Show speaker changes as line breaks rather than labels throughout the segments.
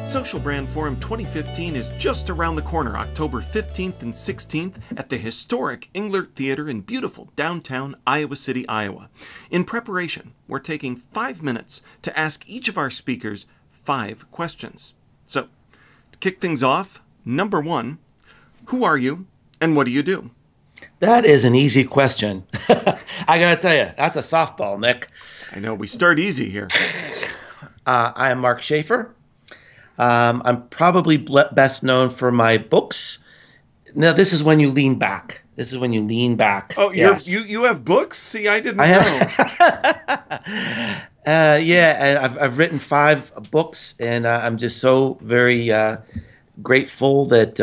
Social Brand Forum 2015 is just around the corner, October 15th and 16th at the historic Englert Theater in beautiful downtown Iowa City, Iowa. In preparation, we're taking 5 minutes to ask each of our speakers 5 questions. So, to kick things off, number 1, who are you and what do you do?
That is an easy question. I got to tell you, that's a softball, Nick.
I know, we start easy here.
I am Mark Schaefer. I'm probably best known for my books. Now, this is when you lean back. This is when you lean back.
Oh,
yes.
you have books? See, I didn't know.
Yeah, and I've written 5 books, and I'm just so very grateful that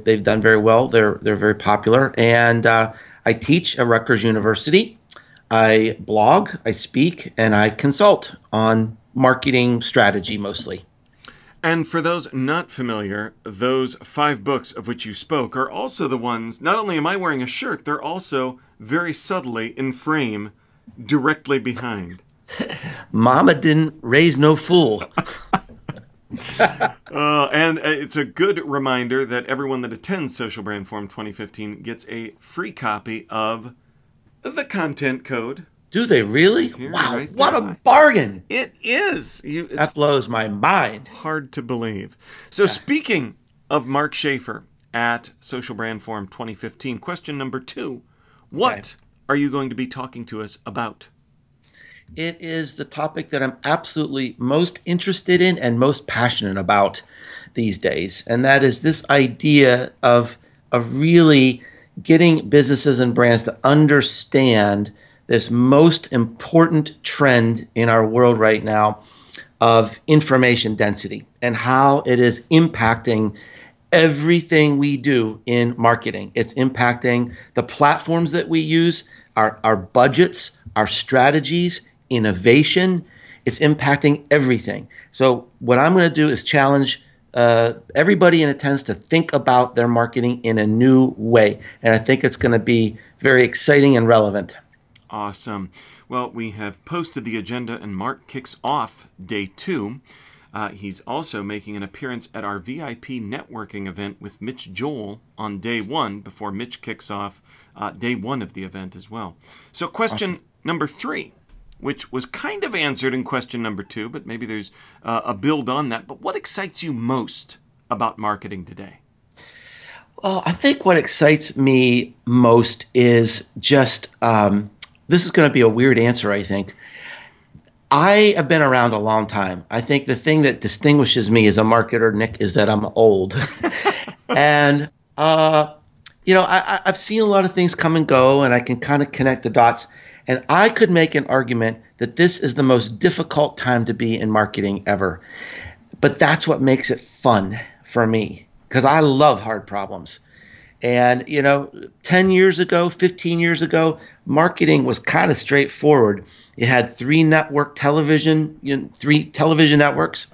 they've done very well. They're very popular, and I teach at Rutgers University. I blog, I speak, and I consult on marketing strategy mostly.
And for those not familiar, those 5 books of which you spoke are also the ones, not only am I wearing a shirt, they're also very subtly in frame directly behind.
Mama didn't raise no fool.
And it's a good reminder that everyone that attends Social Brand Forum 2015 gets a free copy of the content code.
Do they really?
Here,
wow,
right
what
there.
a bargain.
It is.
That blows my mind.
Hard to believe. So speaking of Mark Schaefer at Social Brand Forum 2015, question number 2, what are you going to be talking to us about?
It is the topic that I'm absolutely most interested in and most passionate about these days, and that is this idea of really getting businesses and brands to understand this most important trend in our world right now of information density and how it is impacting everything we do in marketing. It's impacting the platforms that we use, our budgets, our strategies, innovation. It's impacting everything. So what I'm going to do is challenge everybody in attendance to think about their marketing in a new way. And I think it's going to be very exciting and relevant.
Awesome. Well, we have posted the agenda, and Mark kicks off day 2. He's also making an appearance at our VIP networking event with Mitch Joel on day 1 before Mitch kicks off day 1 of the event as well. So question number 3, which was kind of answered in question number 2, but maybe there's a build on that. But what excites you most about marketing today?
Well, I think what excites me most is just this is going to be a weird answer, I think. I have been around a long time. I think the thing that distinguishes me as a marketer, Nick, is that I'm old. And, I've seen a lot of things come and go, and I can kind of connect the dots. And I could make an argument that this is the most difficult time to be in marketing ever. But that's what makes it fun for me, because I love hard problems. And, 10 years ago, 15 years ago, marketing was kind of straightforward. You had 3 television networks.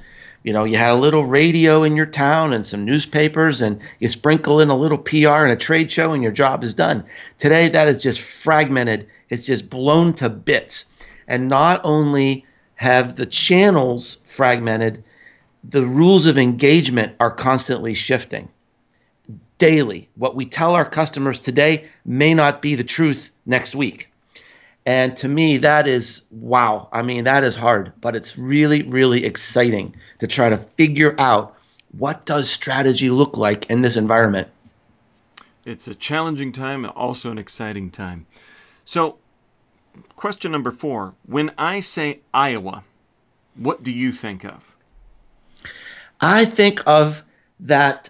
You had a little radio in your town and some newspapers, and you sprinkle in a little PR and a trade show, and your job is done. Today, that is just fragmented. It's just blown to bits. And not only have the channels fragmented, the rules of engagement are constantly shifting. Daily. What we tell our customers today may not be the truth next week. And to me, that is, wow. I mean, that is hard, but it's really, really exciting to try to figure out what does strategy look like in this environment.
It's a challenging time, also an exciting time. So, question number 4, when I say Iowa, what do you think of?
I think of that,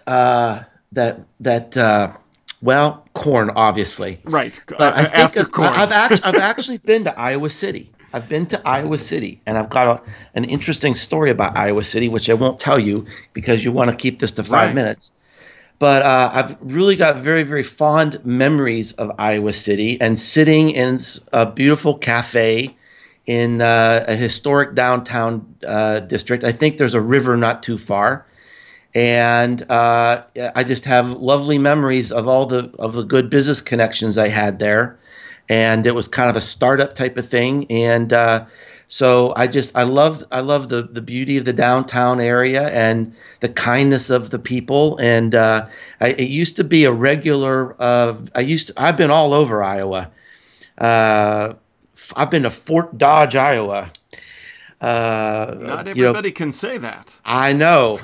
corn, obviously.
Right.
But
after corn.
I've actually been to Iowa City. I've been to Iowa City, and I've got an interesting story about Iowa City, which I won't tell you because you want to keep this to 5 minutes. But I've really got very, very fond memories of Iowa City and sitting in a beautiful cafe in a historic downtown district. I think there's a river not too far. And I just have lovely memories of all the good business connections I had there. and it was kind of a startup type of thing. And so I love the beauty of the downtown area and the kindness of the people. And it used to be a regular. I've been all over Iowa. Uh, I've been to Fort Dodge, Iowa.
Not everybody can say that.
I know.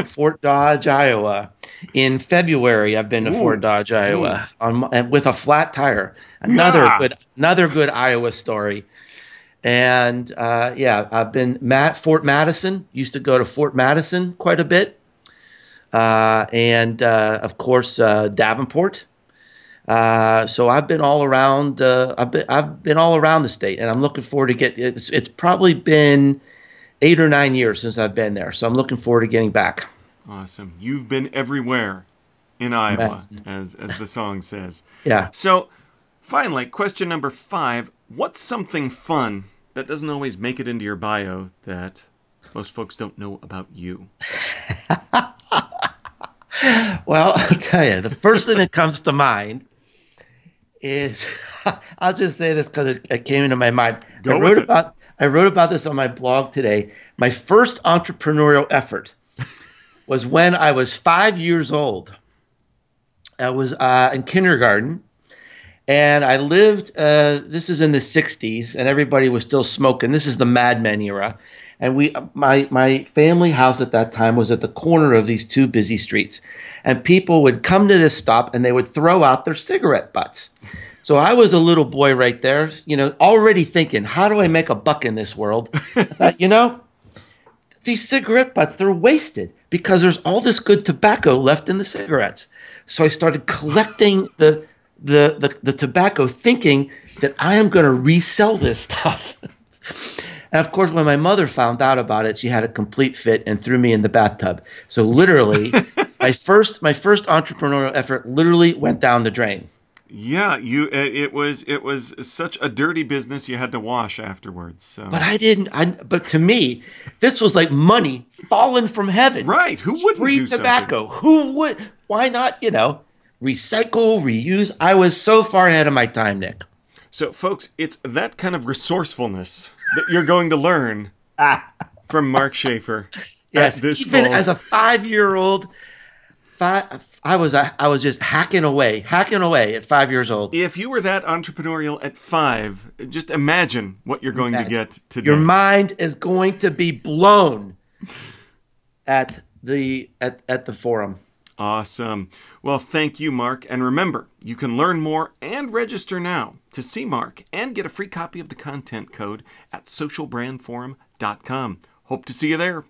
Fort Dodge, Iowa. In February, I've been to Fort Dodge, Iowa, and with a flat tire. Another good Iowa story. And yeah, I've been Fort Madison. Used to go to Fort Madison quite a bit, and of course Davenport. So I've been all around. I've been all around the state, and I'm looking forward to get. It's probably been 8 or 9 years since I've been there, so I'm looking forward to getting back.
Awesome. You've been everywhere in Iowa, as the song says.
Yeah.
So, finally, question number 5. What's something fun that doesn't always make it into your bio that most folks don't know about you?
Well, I'll tell you, the first thing that comes to mind is I'll just say this because it came into my mind. I wrote about this on my blog today. My first entrepreneurial effort was when I was 5 years old. I was in kindergarten, and I lived. This is in the '60s, and everybody was still smoking. This is the Mad Men era, and my family house at that time was at the corner of these two busy streets, and people would come to this stop and they would throw out their cigarette butts. So I was a little boy right there, already thinking, how do I make a buck in this world? I thought, these cigarette butts, they're wasted because there's all this good tobacco left in the cigarettes. So I started collecting the tobacco, thinking that I am going to resell this stuff. And of course, when my mother found out about it, she had a complete fit and threw me in the bathtub. So literally, my first entrepreneurial effort literally went down the drain.
Yeah, it was such a dirty business you had to wash afterwards. So.
But to me, this was like money falling from heaven.
Right? Who wouldn't
Free
do
tobacco?
something?
Who would? Why not? Recycle, reuse. I was so far ahead of my time, Nick.
So, folks, it's that kind of resourcewfulness that you're going to learn from Mark Schaefer.
Yes, even as a 5-year-old. I was just hacking away at 5 years old.
If you were that entrepreneurial at 5, just imagine what you're going to get today.
Your mind is going to be blown at the forum.
Awesome. Well, thank you, Mark. And remember, you can learn more and register now to see Mark and get a free copy of the content code at socialbrandforum.com. Hope to see you there.